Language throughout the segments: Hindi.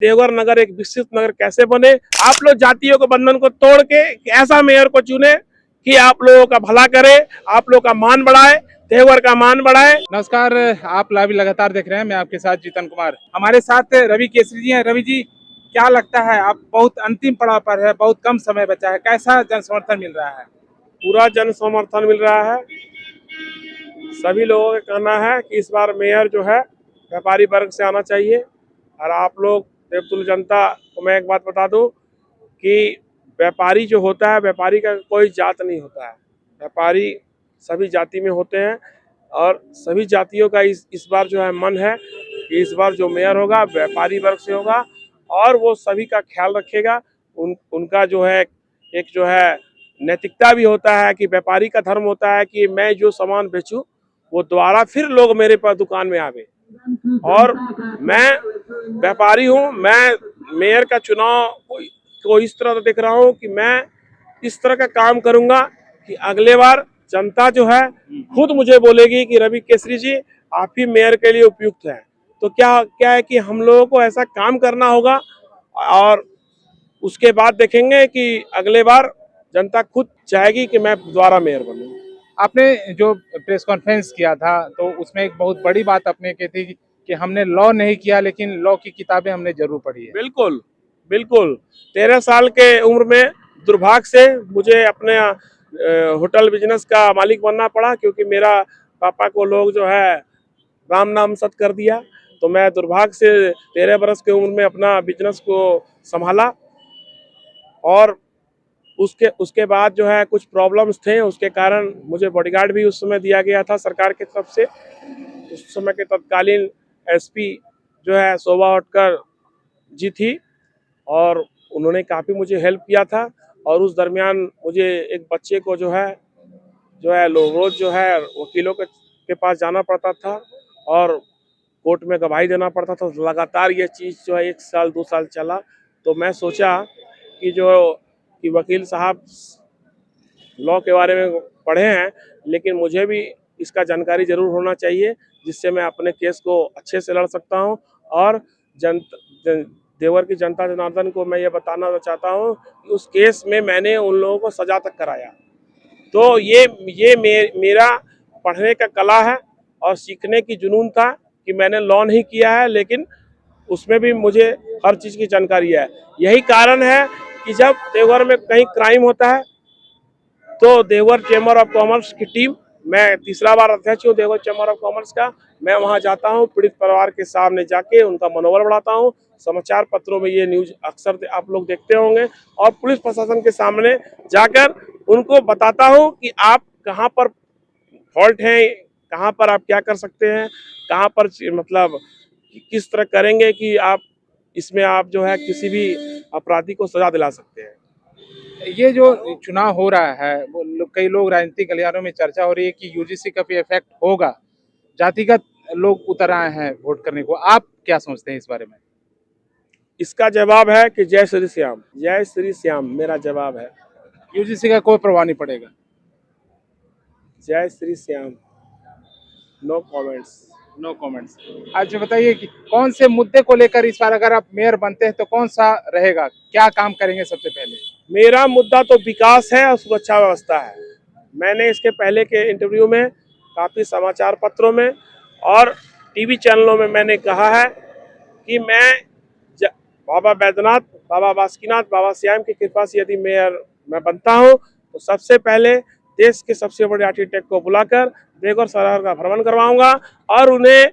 देवघर नगर एक विकसित नगर कैसे बने। आप लोग जातियों के बंधन को तोड़ के ऐसा मेयर को चुने कि आप लोगों का भला करे, आप लोग का मान बढ़ाए, देवघर का मान बढ़ाए। नमस्कार, आप लाइव लगातार देख रहे हैं। मैं आपके साथ जीतन कुमार, हमारे साथ रवि केसरी जी हैं। रवि जी, क्या लगता है, आप बहुत अंतिम पड़ाव पर है, बहुत कम समय बचा है, कैसा जन समर्थन मिल रहा है? पूरा जन समर्थन मिल रहा है। सभी लोगों का कहना है कि इस बार मेयर जो है व्यापारी वर्ग से आना चाहिए। और आप लोग देवतुल्य जनता को मैं एक बात बता दूं कि व्यापारी जो होता है, व्यापारी का कोई जात नहीं होता है। व्यापारी सभी जाति में होते हैं और सभी जातियों का इस बार जो है मन है कि इस बार जो मेयर होगा व्यापारी वर्ग से होगा और वो सभी का ख्याल रखेगा। उनका जो है एक जो है नैतिकता भी होता है कि व्यापारी का धर्म होता है कि मैं जो सामान बेचूं वो दोबारा फिर लोग मेरे पास दुकान में आवे। और मैं व्यापारी हूं, मैं मेयर का चुनाव को इस तरह देख रहा हूं कि मैं इस तरह का काम करूंगा कि अगले बार जनता जो है खुद मुझे बोलेगी कि रवि केसरी जी आप ही मेयर के लिए उपयुक्त हैं। तो क्या क्या है कि हम लोगों को ऐसा काम करना होगा और उसके बाद देखेंगे कि अगले बार जनता खुद चाहेगी कि मैं दोबारा मेयर बनूं। आपने जो प्रेस कॉन्फ्रेंस किया था, तो उसमें एक बहुत बड़ी बात आपने की थी कि हमने लॉ नहीं किया, लेकिन लॉ की किताबें हमने जरूर पढ़ी है। बिल्कुल बिल्कुल। 13 साल के उम्र में दुर्भाग्य से मुझे अपने होटल बिजनेस का मालिक बनना पड़ा क्योंकि मेरा पापा को लोग जो है राम नाम सत कर दिया। तो मैं दुर्भाग्य से 13 बरस के उम्र में अपना बिजनेस को संभाला और उसके उसके बाद जो है कुछ प्रॉब्लम्स थे, उसके कारण मुझे बॉडीगार्ड भी उस समय दिया गया था सरकार की तरफ से। उस समय के तत्कालीन एसपी जो है शोभा होटकर जी थी और उन्होंने काफ़ी मुझे हेल्प किया था। और उस दरमियान मुझे एक बच्चे को जो है रोज जो है वकीलों के पास जाना पड़ता था और कोर्ट में गवाही देना पड़ता था। लगातार ये चीज़ जो है 1 साल 2 साल चला। तो मैं सोचा कि वकील साहब लॉ के बारे में पढ़े हैं लेकिन मुझे भी इसका जानकारी जरूर होना चाहिए जिससे मैं अपने केस को अच्छे से लड़ सकता हूं। और देवर की जनता जनार्दन को मैं ये बताना चाहता हूं कि उस केस में मैंने उन लोगों को सजा तक कराया। तो ये मेरा पढ़ने का कला है और सीखने की जुनून था कि मैंने लॉ नहीं किया है लेकिन उसमें भी मुझे हर चीज़ की जानकारी है। यही कारण है कि जब देवघर में कहीं क्राइम होता है तो देवघर चैम्बर ऑफ कॉमर्स की टीम, मैं तीसरा बार अध्यक्ष हूँ देवघर चैम्बर ऑफ कॉमर्स का, मैं वहाँ जाता हूँ, पीड़ित परिवार के सामने जाके उनका मनोबल बढ़ाता हूँ। समाचार पत्रों में ये न्यूज अक्सर आप लोग देखते होंगे और पुलिस प्रशासन के सामने जाकर उनको बताता हूँ कि आप कहाँ पर फॉल्ट है, कहाँ पर आप क्या कर सकते हैं, कहाँ पर मतलब किस तरह करेंगे कि आप इसमें आप जो है किसी भी अपराधी को सजा दिला सकते हैं। ये जो चुनाव हो रहा है, कई लोग राजनीतिक गलियारों में चर्चा हो रही है कि यूजीसी का भी इफेक्ट होगा, जातिगत लोग उतर आए हैं वोट करने को। आप क्या सोचते हैं इस बारे में? इसका जवाब है कि जय श्री श्याम, जय श्री श्याम मेरा जवाब है। यूजीसी का कोई प्रभाव नहीं पड़ेगा? जय Shri Shyam, no comments. No comments. अच्छा बताइए कि कौन से मुद्दे को लेकर इस बार अगर आप मेयर बनते हैं तो कौन सा रहेगा, क्या काम करेंगे सबसे पहले? मेरा मुद्दा तो विकास है और सुरक्षा व्यवस्था है। मैंने इसके पहले के इंटरव्यू में काफ़ी समाचार पत्रों में और टीवी चैनलों में मैंने कहा है कि बाबा बैद्यनाथ, बाबा बासुकीनाथ, बाबा श्याम की कृपा से यदि मैं बनता हूं तो सबसे पहले देश के सबसे बड़े आर्किटेक्ट को बुलाकर देवघर शहर का भ्रमण करवाऊंगा और उन्हें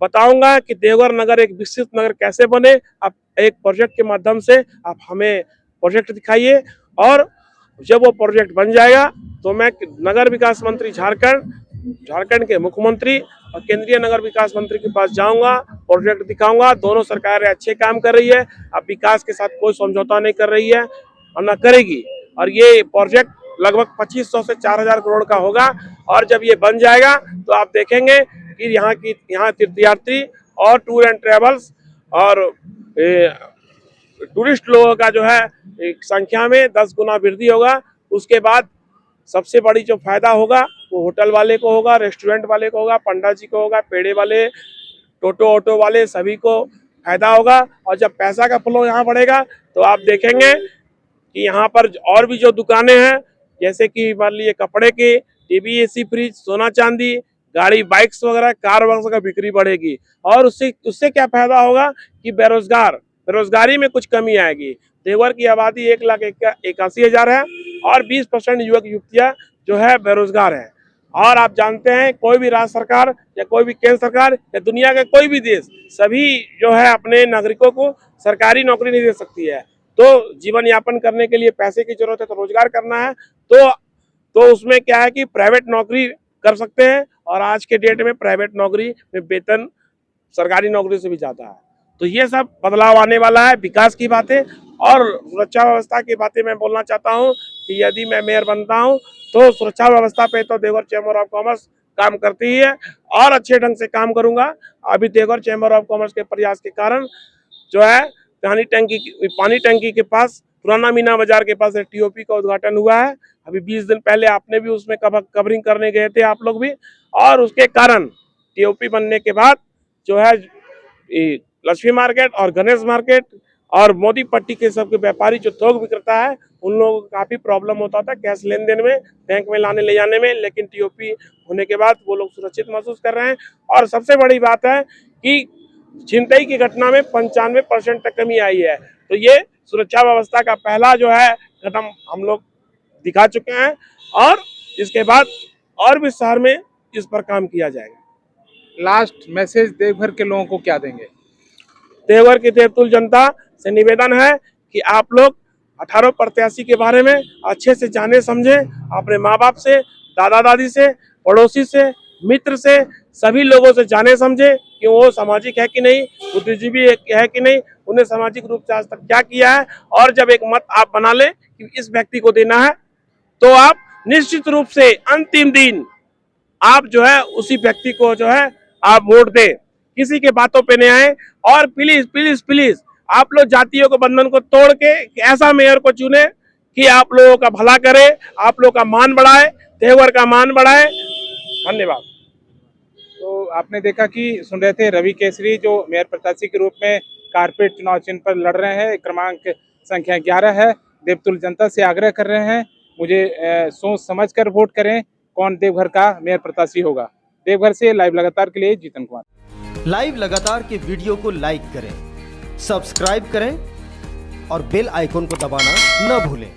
बताऊंगा कि देवघर नगर एक विकसित नगर कैसे बने। आप एक प्रोजेक्ट के माध्यम से आप हमें प्रोजेक्ट दिखाइए और जब वो प्रोजेक्ट बन जाएगा तो मैं नगर विकास मंत्री झारखंड के मुख्यमंत्री और केंद्रीय नगर विकास मंत्री के पास जाऊंगा, प्रोजेक्ट दिखाऊंगा। दोनों सरकारें अच्छे काम कर रही है, अब विकास के साथ कोई समझौता नहीं कर रही है और न करेगी। और ये प्रोजेक्ट लगभग 2500 से 4000 करोड़ का होगा और जब ये बन जाएगा तो आप देखेंगे कि यहाँ तीर्थयात्री और टूर एंड ट्रेवल्स और टूरिस्ट लोगों का जो है एक संख्या में 10 गुना वृद्धि होगा। उसके बाद सबसे बड़ी जो फायदा होगा वो होटल वाले को होगा, रेस्टोरेंट वाले को होगा, पंडा जी को होगा, पेड़े वाले, टोटो ऑटो वाले, सभी को फायदा होगा। और जब पैसा का फ्लो यहाँ बढ़ेगा तो आप देखेंगे कि यहाँ पर और भी जो दुकानें हैं, जैसे कि मान लीजिए कपड़े की, टीवी, एसी, फ्रिज, सोना चांदी, गाड़ी, बाइक्स वगैरह, कार वगैरह का बिक्री बढ़ेगी। और उससे उससे क्या फायदा होगा कि बेरोजगारी में कुछ कमी आएगी। देवघर की आबादी 1,81,000 है और 20% युवक युवतियां जो है बेरोजगार है। और आप जानते हैं कोई भी राज्य सरकार या कोई भी केंद्र सरकार या दुनिया का कोई भी देश सभी जो है अपने नागरिकों को सरकारी नौकरी नहीं दे सकती है। तो जीवन यापन करने के लिए पैसे की जरूरत है, तो रोजगार करना है, तो उसमें क्या है कि प्राइवेट नौकरी कर सकते हैं। और आज के डेट में प्राइवेट नौकरी में वेतन सरकारी नौकरी से भी ज्यादा है। तो ये सब बदलाव आने वाला है, विकास की बातें और सुरक्षा व्यवस्था की बातें मैं बोलना चाहता हूँ कि यदि मैं मेयर बनता हूँ तो सुरक्षा व्यवस्था पे तो देवघर चैम्बर ऑफ कॉमर्स काम करती ही है और अच्छे ढंग से काम करूंगा। अभी देवघर चैम्बर ऑफ कॉमर्स के प्रयास के कारण जो है पानी टंकी के पास, पुराना मीना बाजार के पास टीओपी का उद्घाटन हुआ है। अभी 20 दिन पहले आपने भी उसमें कवरिंग करने गए थे आप लोग भी। और उसके कारण टीओपी बनने के बाद जो है लक्ष्मी मार्केट और गणेश मार्केट और मोदी पट्टी के सबके व्यापारी जो थोक विक्रेता है उन लोगों को काफी प्रॉब्लम होता था कैश लेन देन में, बैंक में लाने ले जाने में। लेकिन टीओपी होने के बाद वो लोग सुरक्षित महसूस कर रहे हैं। और सबसे बड़ी बात है कि छिनतई की घटना में 95% तक कमी आई है। तो ये सुरक्षा व्यवस्था का पहला जो है कदम हम लोग दिखा चुके हैं और इसके बाद और भी शहर में इस पर काम किया जाएगा। लास्ट मैसेज देवघर के लोगों को क्या देंगे? देवघर की देवतुल जनता से निवेदन है कि आप लोग 18 प्रत्याशी के बारे में अच्छे से जाने समझे, अपने माँ बाप से, दादा दादी से, पड़ोसी से, मित्र से, सभी लोगों से जाने समझे कि वो सामाजिक है कि नहीं, बुद्धिजीवी है कि नहीं, उन्हें सामाजिक रूप से आज तक क्या किया है। और जब एक मत आप बना ले कि इस व्यक्ति को देना है तो आप निश्चित रूप से अंतिम दिन आप जो है उसी व्यक्ति को जो है आप वोट दे, किसी के बातों पे नहीं आए। और प्लीज प्लीज प्लीज आप लोग जातियों के बंधन को तोड़ के ऐसा मेयर को चुने कि आप लोगों का भला करे, आप लोग का मान बढ़ाए, देवघर का मान बढ़ाए। धन्यवाद। तो आपने देखा कि सुन रहे थे रवि केसरी जो मेयर प्रत्याशी के रूप में कारपेट चुनाव चिन्ह पर लड़ रहे हैं। क्रमांक संख्या 11 है। देवतुल जनता से आग्रह कर रहे हैं मुझे सोच समझ कर वोट करें कौन देवघर का मेयर प्रत्याशी होगा। देवघर से लाइव लगातार के लिए जीतन कुमार। लाइव लगातार के वीडियो को लाइक करें, सब्सक्राइब करें और बेल आइकन को दबाना न भूलें।